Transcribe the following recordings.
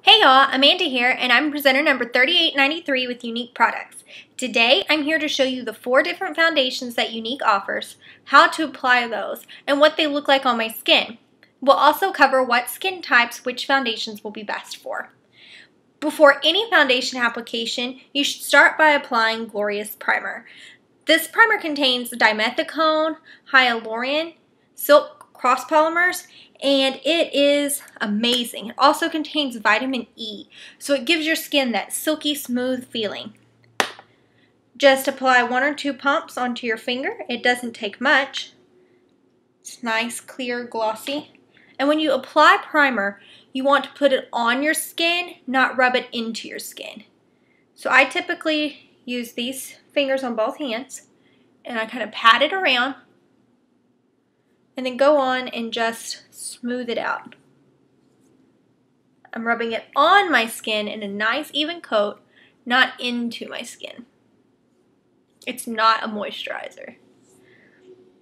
Hey y'all, Amanda here, and I'm presenter number 3893 with Younique Products. Today, I'm here to show you the 4 different foundations that Younique offers, how to apply those, and what they look like on my skin. We'll also cover what skin types which foundations will be best for. Before any foundation application, you should start by applying Glorious Primer. This primer contains dimethicone, hyaluronic, silk cross polymers, and it is amazing. It also contains vitamin E, so it gives your skin that silky smooth feeling. Just apply 1 or 2 pumps onto your finger. It doesn't take much. It's nice, clear, glossy. And when you apply primer, you want to put it on your skin, not rub it into your skin. So I typically use these fingers on both hands, and I kind of pat it around, and then go on and just smooth it out. I'm rubbing it on my skin in a nice even coat, not into my skin. It's not a moisturizer.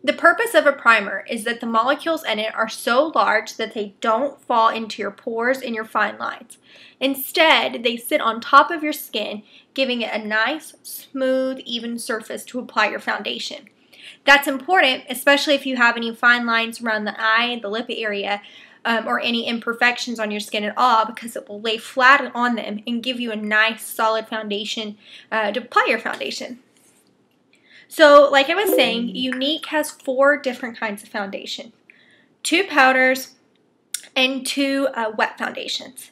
The purpose of a primer is that the molecules in it are so large that they don't fall into your pores and your fine lines. Instead, they sit on top of your skin, giving it a nice, smooth, even surface to apply your foundation. That's important, especially if you have any fine lines around the eye, the lip area, or any imperfections on your skin at all, because it will lay flat on them and give you a nice, solid foundation to apply your foundation. So, like I was saying, Younique has 4 different kinds of foundation. 2 powders and 2 wet foundations.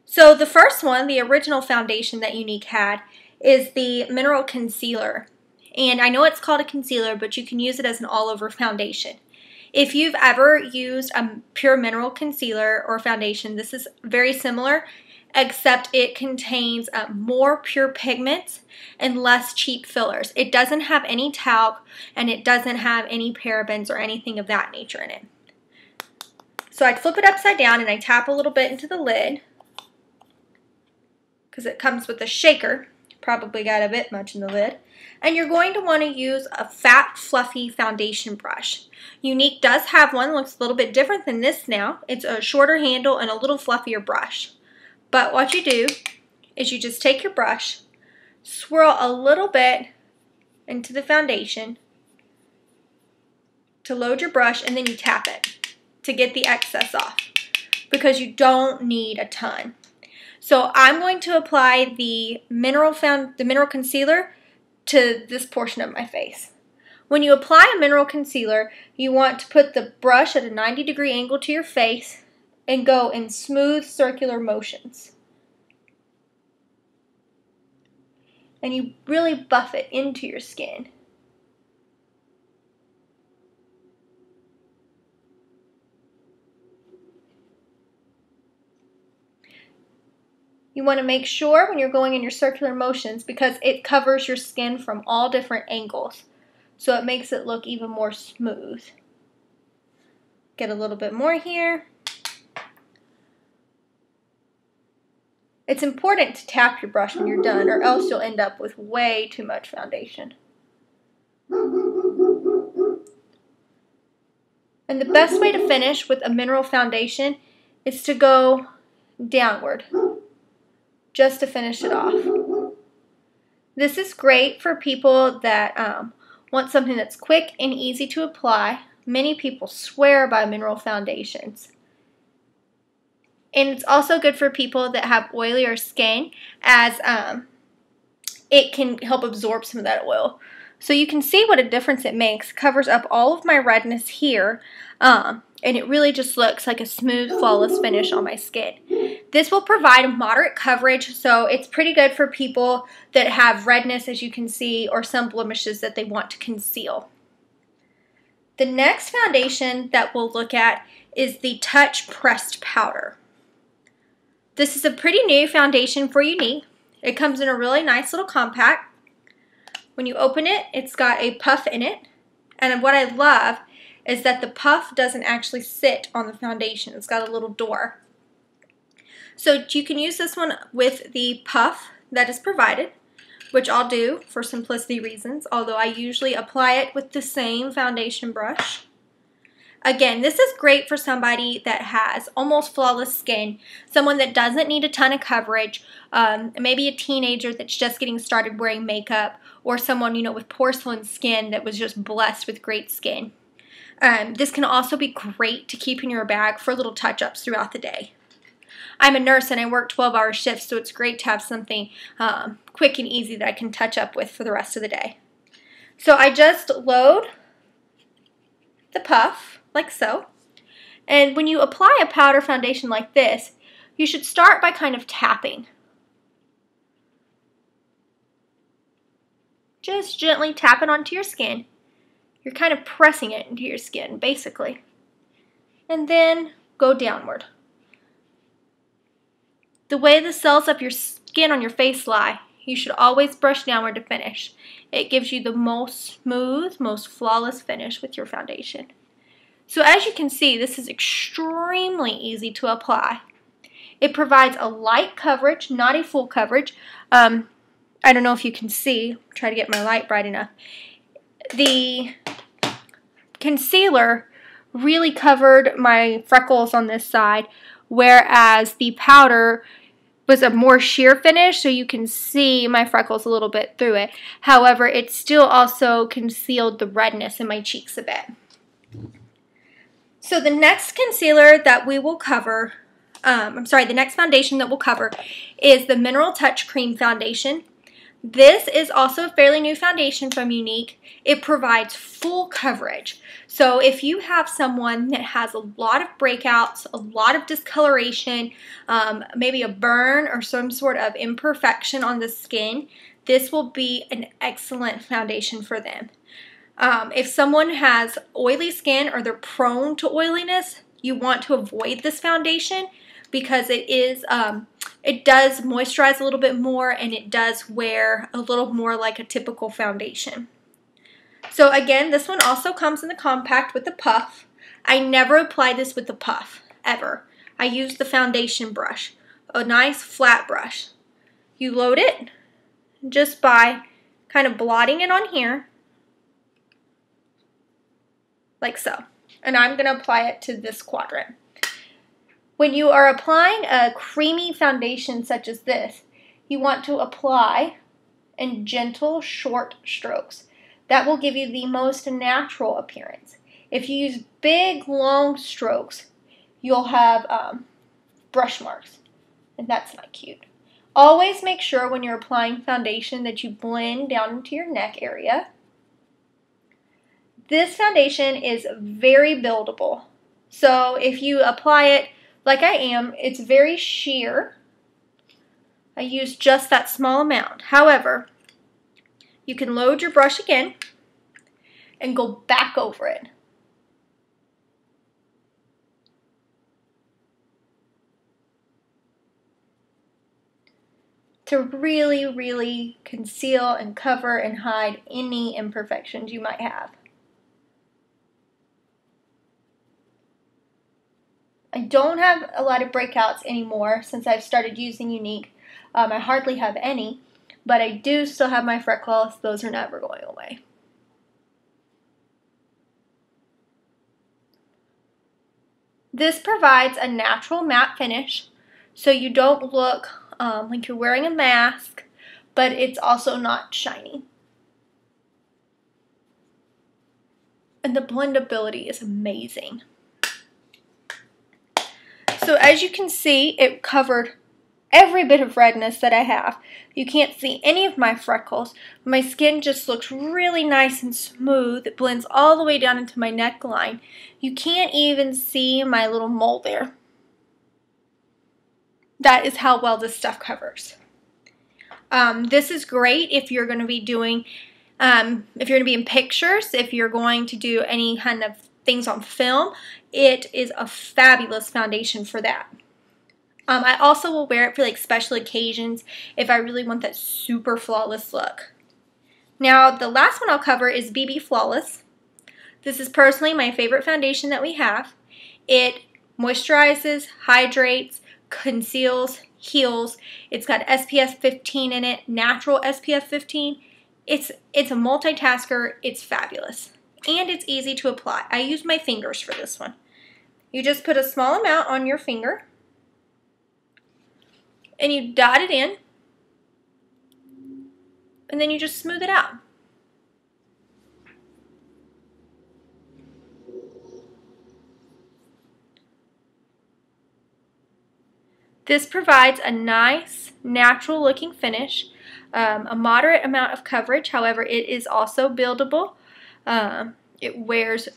So the first one, the original foundation that Younique had, is the Mineral Concealer. And I know it's called a concealer, but you can use it as an all-over foundation. If you've ever used a pure mineral concealer or foundation, this is very similar, except it contains more pure pigments and less cheap fillers. It doesn't have any talc, and it doesn't have any parabens or anything of that nature in it. So I'd flip it upside down and I tap a little bit into the lid, because it comes with a shaker. Probably got a bit much in the lid. And you're going to want to use a fat, fluffy foundation brush. Younique does have one that looks a little bit different than this now. It's a shorter handle and a little fluffier brush. But what you do is you just take your brush, swirl a little bit into the foundation to load your brush, and then you tap it to get the excess off, because you don't need a ton. So I'm going to apply the mineral concealer to this portion of my face. When you apply a mineral concealer, you want to put the brush at a 90-degree angle to your face and go in smooth circular motions. And you really buff it into your skin. You want to make sure when you're going in your circular motions, because it covers your skin from all different angles. So it makes it look even more smooth. Get a little bit more here. It's important to tap your brush when you're done, or else you'll end up with way too much foundation. And the best way to finish with a mineral foundation is to go downward, just to finish it off. This is great for people that want something that's quick and easy to apply. Many people swear by mineral foundations. And it's also good for people that have oilier skin, as it can help absorb some of that oil. So you can see what a difference it makes. Covers up all of my redness here, and it really just looks like a smooth, flawless finish on my skin. This will provide moderate coverage, so it's pretty good for people that have redness, as you can see, or some blemishes that they want to conceal. The next foundation that we'll look at is the Touch Pressed Powder. This is a pretty new foundation for Younique. It comes in a really nice little compact. When you open it, it's got a puff in it, and what I love is that the puff doesn't actually sit on the foundation. It's got a little door. So you can use this one with the puff that is provided, which I'll do for simplicity reasons, although I usually apply it with the same foundation brush. Again, this is great for somebody that has almost flawless skin, someone that doesn't need a ton of coverage, maybe a teenager that's just getting started wearing makeup, or someone, you know, with porcelain skin that was just blessed with great skin. This can also be great to keep in your bag for little touch-ups throughout the day. I'm a nurse and I work 12-hour shifts, so it's great to have something quick and easy that I can touch up with for the rest of the day. So I just load the puff, like so. And when you apply a powder foundation like this, you should start by kind of tapping. Just gently tap it onto your skin. You're kind of pressing it into your skin, basically. And then go downward. The way the cells of your skin on your face lie, you should always brush downward to finish. It gives you the most smooth, most flawless finish with your foundation. So as you can see, this is extremely easy to apply. It provides a light coverage, not a full coverage. I don't know if you can see. Try to get my light bright enough. The concealer really covered my freckles on this side, whereas the powder was a more sheer finish, so you can see my freckles a little bit through it. However, it still also concealed the redness in my cheeks a bit. So the next concealer that we will cover, the next foundation that we'll cover is the Mineral Touch Cream Foundation. This is also a fairly new foundation from Younique. It provides full coverage. So if you have someone that has a lot of breakouts, a lot of discoloration, maybe a burn or some sort of imperfection on the skin, this will be an excellent foundation for them. If someone has oily skin or they're prone to oiliness, you want to avoid this foundation because it does moisturize a little bit more and it does wear a little more like a typical foundation. So again, this one also comes in the compact with the puff. I never apply this with the puff, ever. I use the foundation brush, a nice flat brush. You load it just by kind of blotting it on here, like so. And I'm going to apply it to this quadrant. When you are applying a creamy foundation such as this, you want to apply in gentle, short strokes. That will give you the most natural appearance. If you use big, long strokes, you'll have brush marks, and that's not cute. Always make sure when you're applying foundation that you blend down into your neck area. This foundation is very buildable. So if you apply it like I am, it's very sheer. I use just that small amount. However, you can load your brush again and go back over it. To really, really conceal and cover and hide any imperfections you might have. I don't have a lot of breakouts anymore since I've started using Younique. I hardly have any, but I do still have my freckles. Those are never going away. This provides a natural matte finish, so you don't look like you're wearing a mask, but it's also not shiny. And the blendability is amazing. So as you can see, it covered every bit of redness that I have. You can't see any of my freckles. My skin just looks really nice and smooth. It blends all the way down into my neckline. You can't even see my little mole there. That is how well this stuff covers. This is great if you're going to be doing, if you're going to be in pictures, if you're going to do any kind of things on film. It is a fabulous foundation for that. I also will wear it for like special occasions if I really want that super flawless look. Now the last one I'll cover is BB Flawless. This is personally my favorite foundation that we have. It moisturizes, hydrates, conceals, heals. It's got SPF 15 in it, natural SPF 15. It's a multitasker. It's fabulous. and it's easy to apply. I use my fingers for this one. You just put a small amount on your finger and you dot it in, and then you just smooth it out. This provides a nice, natural looking finish, a moderate amount of coverage. However, it is also buildable. It wears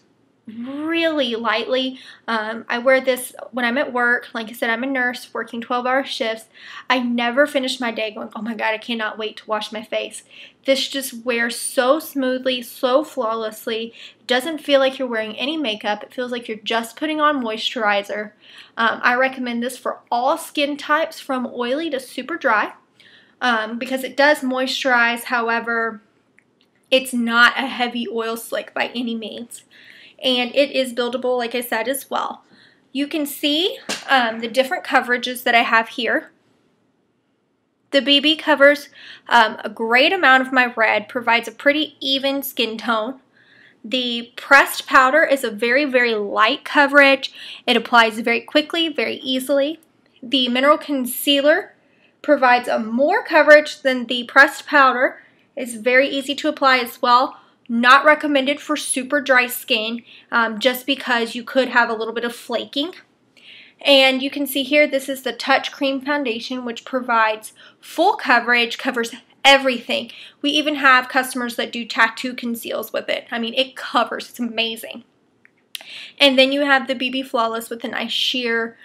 really lightly. I wear this when I'm at work. Like I said, I'm a nurse working 12-hour shifts. I never finish my day going, oh my God, I cannot wait to wash my face. This just wears so smoothly, so flawlessly. It doesn't feel like you're wearing any makeup. It feels like you're just putting on moisturizer. I recommend this for all skin types from oily to super dry because it does moisturize. However, it's not a heavy oil slick by any means. And it is buildable, like I said, as well. You can see the different coverages that I have here. The BB covers a great amount of my red, provides a pretty even skin tone. The pressed powder is a very, very light coverage. It applies very quickly, very easily. The mineral concealer provides a more coverage than the pressed powder. It's very easy to apply as well. Not recommended for super dry skin just because you could have a little bit of flaking. And you can see here, this is the Touch Cream Foundation, which provides full coverage, covers everything. We even have customers that do tattoo conceals with it. I mean, it covers. It's amazing. And then you have the BB Flawless with a nice sheer,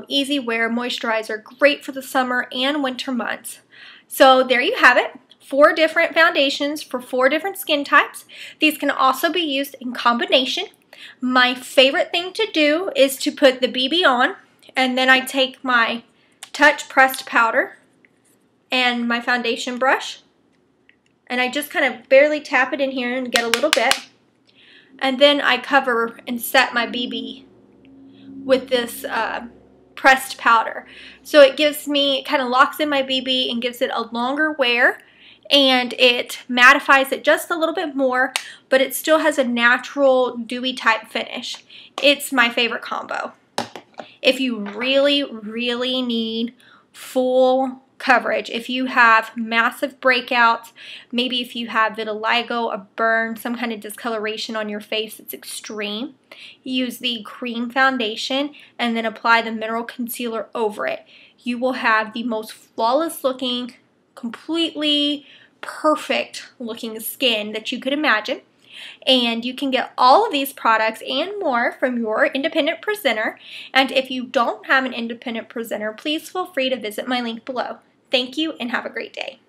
easy wear moisturizer, great for the summer and winter months. So there you have it. 4 different foundations for 4 different skin types. These can also be used in combination. My favorite thing to do is to put the BB on, and then I take my Touch pressed powder and my foundation brush, and I just kind of barely tap it in here and get a little bit, and then I cover and set my BB with this pressed powder. So it gives me, it kind of locks in my BB and gives it a longer wear, and it mattifies it just a little bit more, but it still has a natural dewy type finish. It's my favorite combo. If you really, really need full coverage, if you have massive breakouts, maybe if you have vitiligo, a burn, some kind of discoloration on your face that's extreme, use the cream foundation and then apply the mineral concealer over it. You will have the most flawless looking, completely perfect looking skin that you could imagine. And you can get all of these products and more from your independent presenter. And if you don't have an independent presenter, please feel free to visit my link below. Thank you and have a great day.